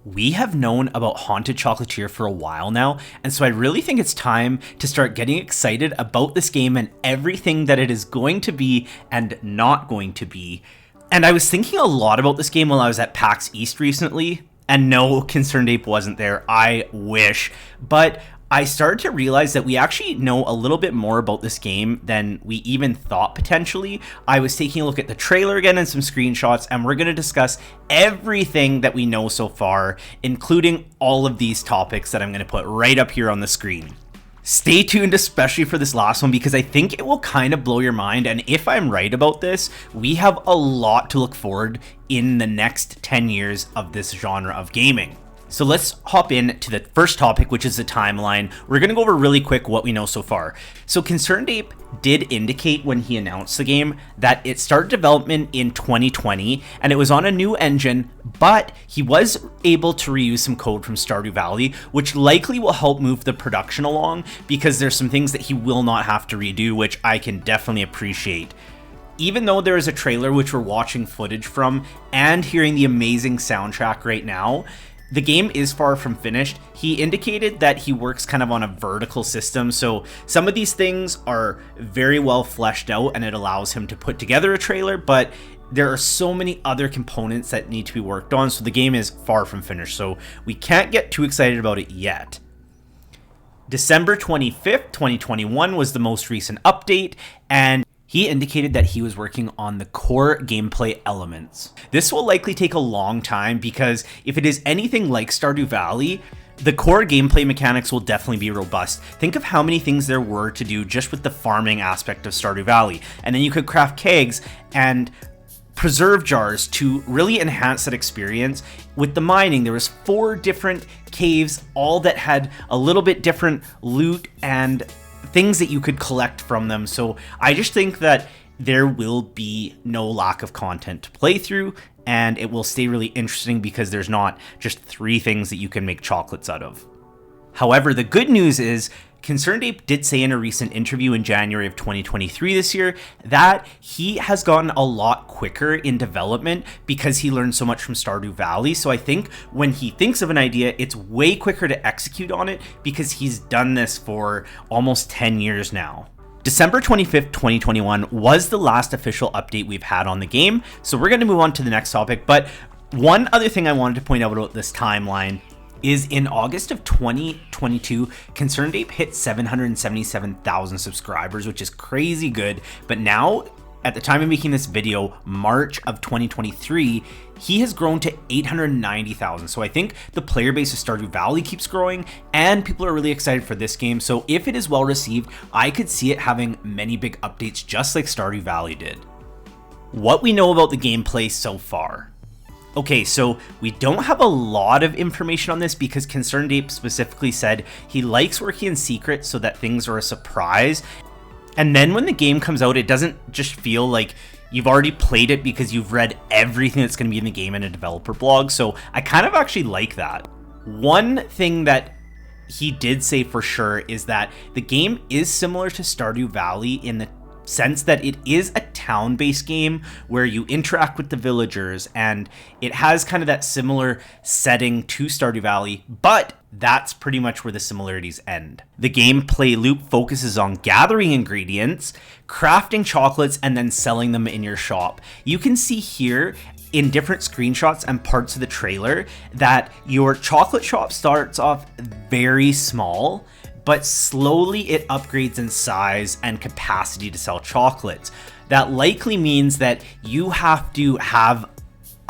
We have known about Haunted Chocolatier for a while now, and so I really think it's time to start getting excited about this game and everything that it is going to be and not going to be. And I was thinking a lot about this game while I was at PAX East recently, and no, ConcernedApe wasn't there, I wish, but I started to realize that we actually know a little bit more about this game than we even thought potentially. I was taking a look at the trailer again and some screenshots, and we're going to discuss everything that we know so far, including all of these topics that I'm going to put right up here on the screen. Stay tuned, especially for this last one, because I think it will kind of blow your mind, and if I'm right about this, we have a lot to look forward in the next 10 years of this genre of gaming. So let's hop in to the first topic, which is the timeline. We're going to go over really quick what we know so far. So ConcernedApe did indicate when he announced the game that it started development in 2020 and it was on a new engine, but he was able to reuse some code from Stardew Valley, which likely will help move the production along because there's some things that he will not have to redo, which I can definitely appreciate. Even though there is a trailer which we're watching footage from and hearing the amazing soundtrack right now, the game is far from finished. He indicated that he works kind of on a vertical system, so some of these things are very well fleshed out and it allows him to put together a trailer, but there are so many other components that need to be worked on, so the game is far from finished, so we can't get too excited about it yet. December 25th, 2021 was the most recent update, and he indicated that he was working on the core gameplay elements. This will likely take a long time because if it is anything like Stardew Valley, the core gameplay mechanics will definitely be robust. Think of how many things there were to do just with the farming aspect of Stardew Valley. And then you could craft kegs and preserve jars to really enhance that experience. With the mining, there was 4 different caves, all that had a little bit different loot and things that you could collect from them. So I just think that there will be no lack of content to play through, and it will stay really interesting because there's not just 3 things that you can make chocolates out of. However, the good news is ConcernedApe did say in a recent interview in January of 2023 this year that he has gotten a lot quicker in development because he learned so much from Stardew Valley. So I think when he thinks of an idea, it's way quicker to execute on it because he's done this for almost 10 years now. December 25th, 2021 was the last official update we've had on the game. So we're going to move on to the next topic. But one other thing I wanted to point out about this timeline is in August of 2022, ConcernedApe hit 777,000 subscribers, which is crazy good. But now, at the time of making this video, March of 2023, he has grown to 890,000. So I think the player base of Stardew Valley keeps growing and people are really excited for this game. So if it is well received, I could see it having many big updates just like Stardew Valley did. What we know about the gameplay so far. Okay, so we don't have a lot of information on this because ConcernedApe specifically said he likes working in secret so that things are a surprise. And then when the game comes out, it doesn't just feel like you've already played it because you've read everything that's going to be in the game in a developer blog. So I kind of actually like that. One thing that he did say for sure is that the game is similar to Stardew Valley in the sense that it is a town-based game where you interact with the villagers, and it has kind of that similar setting to Stardew Valley, but that's pretty much where the similarities end. The gameplay loop focuses on gathering ingredients, crafting chocolates, and then selling them in your shop. You can see here in different screenshots and parts of the trailer that your chocolate shop starts off very small, but slowly it upgrades in size and capacity to sell chocolates. That likely means that you have to have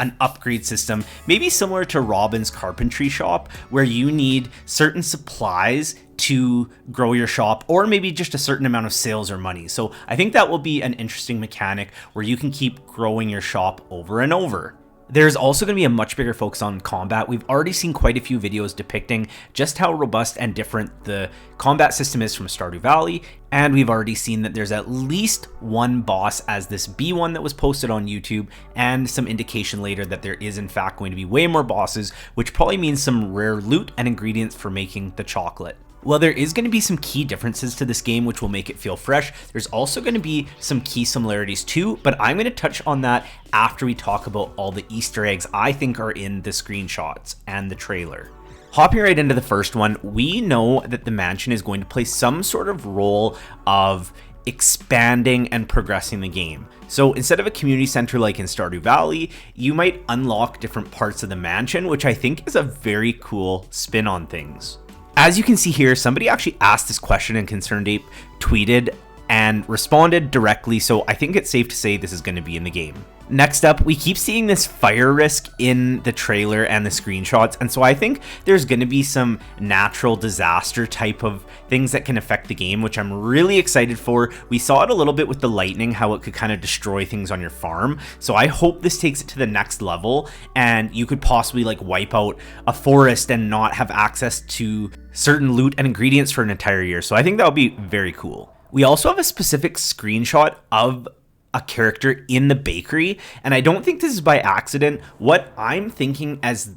an upgrade system, maybe similar to Robin's carpentry shop, where you need certain supplies to grow your shop, or maybe just a certain amount of sales or money. So I think that will be an interesting mechanic where you can keep growing your shop over and over. There's also going to be a much bigger focus on combat. We've already seen quite a few videos depicting just how robust and different the combat system is from Stardew Valley, and we've already seen that there's at least one boss as this B1 that was posted on YouTube, and some indication later that there is in fact going to be way more bosses, which probably means some rare loot and ingredients for making the chocolate. While there is going to be some key differences to this game which will make it feel fresh, there's also going to be some key similarities too, but I'm going to touch on that after we talk about all the Easter eggs I think are in the screenshots and the trailer. Hopping right into the first one, we know that the mansion is going to play some sort of role of expanding and progressing the game. So instead of a community center like in Stardew Valley, you might unlock different parts of the mansion, which I think is a very cool spin on things. As you can see here, somebody actually asked this question and ConcernedApe tweeted and responded directly, so I think it's safe to say this is going to be in the game. Next up, we keep seeing this fire risk in the trailer and the screenshots, and so I think there's going to be some natural disaster type of things that can affect the game, which I'm really excited for. We saw it a little bit with the lightning, how it could kind of destroy things on your farm, so I hope this takes it to the next level, and you could possibly like wipe out a forest and not have access to certain loot and ingredients for an entire year, so I think that would be very cool. We also have a specific screenshot of a character in the bakery, and I don't think this is by accident. What I'm thinking, as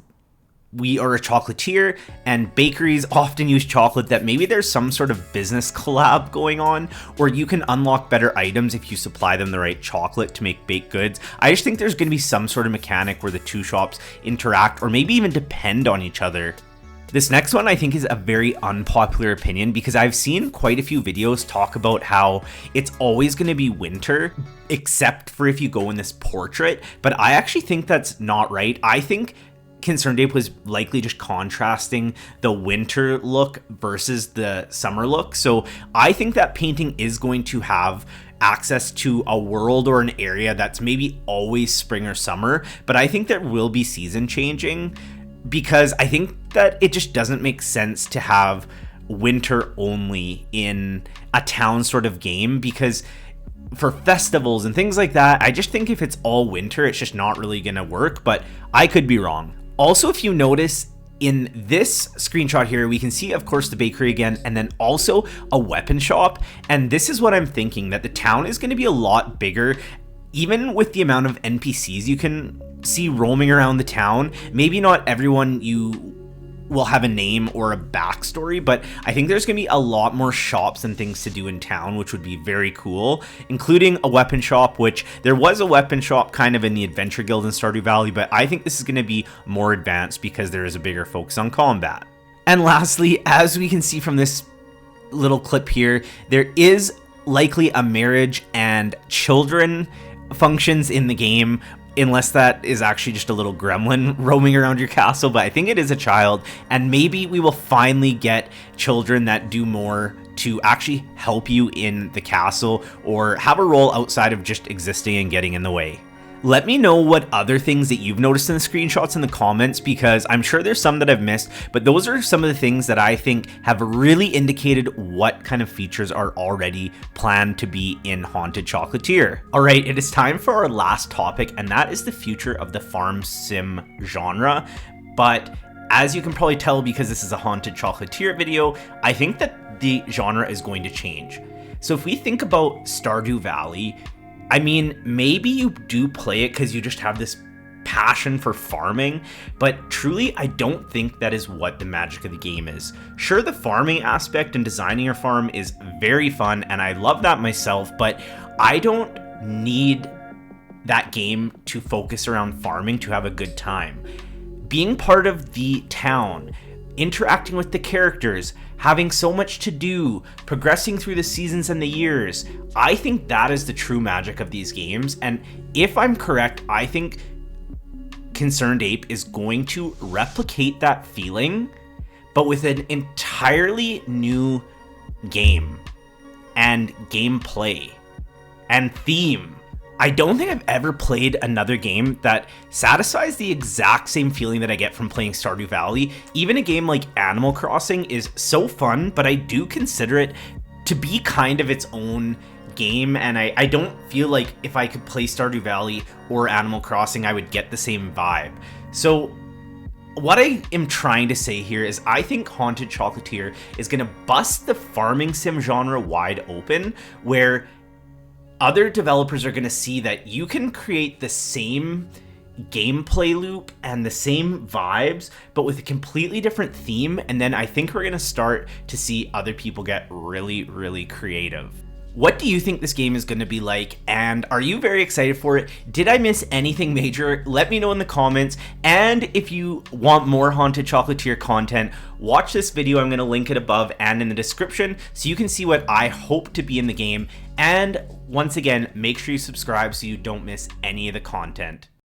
we are a chocolatier and bakeries often use chocolate, that maybe there's some sort of business collab going on where you can unlock better items if you supply them the right chocolate to make baked goods. I just think there's going to be some sort of mechanic where the two shops interact or maybe even depend on each other. This next one I think is a very unpopular opinion because I've seen quite a few videos talk about how it's always going to be winter except for if you go in this portrait, but I actually think that's not right. I think ConcernedApe was likely just contrasting the winter look versus the summer look, so I think that painting is going to have access to a world or an area that's maybe always spring or summer, but I think there will be season changing, because I think that it just doesn't make sense to have winter only in a town sort of game, because for festivals and things like that, I just think if it's all winter, it's just not really gonna work, but I could be wrong. Also, if you notice in this screenshot here, we can see, of course, the bakery again, and then also a weapon shop, and this is what I'm thinking, that the town is going to be a lot bigger, even with the amount of NPCs you can see roaming around the town. Maybe not everyone you will have a name or a backstory, but I think there's gonna be a lot more shops and things to do in town, which would be very cool, including a weapon shop, which there was a weapon shop kind of in the Adventure Guild in Stardew Valley, but I think this is gonna be more advanced because there is a bigger focus on combat. And lastly, as we can see from this little clip here, there is likely a marriage and children functions in the game, unless that is actually just a little gremlin roaming around your castle, but I think it is a child, and maybe we will finally get children that do more to actually help you in the castle or have a role outside of just existing and getting in the way. Let me know what other things that you've noticed in the screenshots in the comments, because I'm sure there's some that I've missed, but those are some of the things that I think have really indicated what kind of features are already planned to be in Haunted Chocolatier. Alright, it is time for our last topic, and that is the future of the farm sim genre. But as you can probably tell, because this is a Haunted Chocolatier video, I think that the genre is going to change. So if we think about Stardew Valley, I mean, maybe you do play it because you just have this passion for farming, but truly I don't think that is what the magic of the game is. Sure, the farming aspect and designing your farm is very fun, and I love that myself, but I don't need that game to focus around farming to have a good time. Being part of the town, interacting with the characters, having so much to do, progressing through the seasons and the years, I think that is the true magic of these games. And if I'm correct, I think ConcernedApe is going to replicate that feeling, but with an entirely new game and gameplay and theme. I don't think I've ever played another game that satisfies the exact same feeling that I get from playing Stardew Valley. Even a game like Animal Crossing is so fun, but I do consider it to be kind of its own game, and I don't feel like if I could play Stardew Valley or Animal Crossing, I would get the same vibe. So what I am trying to say here is I think Haunted Chocolatier is going to bust the farming sim genre wide open, where other developers are going to see that you can create the same gameplay loop and the same vibes, but with a completely different theme. And then I think we're gonna start to see other people get really, really creative. What do you think this game is going to be like, and are you very excited for it? Did I miss anything major? Let me know in the comments, and if you want more Haunted Chocolatier content, watch this video. I'm going to link it above and in the description so you can see what I hope to be in the game, and once again, make sure you subscribe so you don't miss any of the content.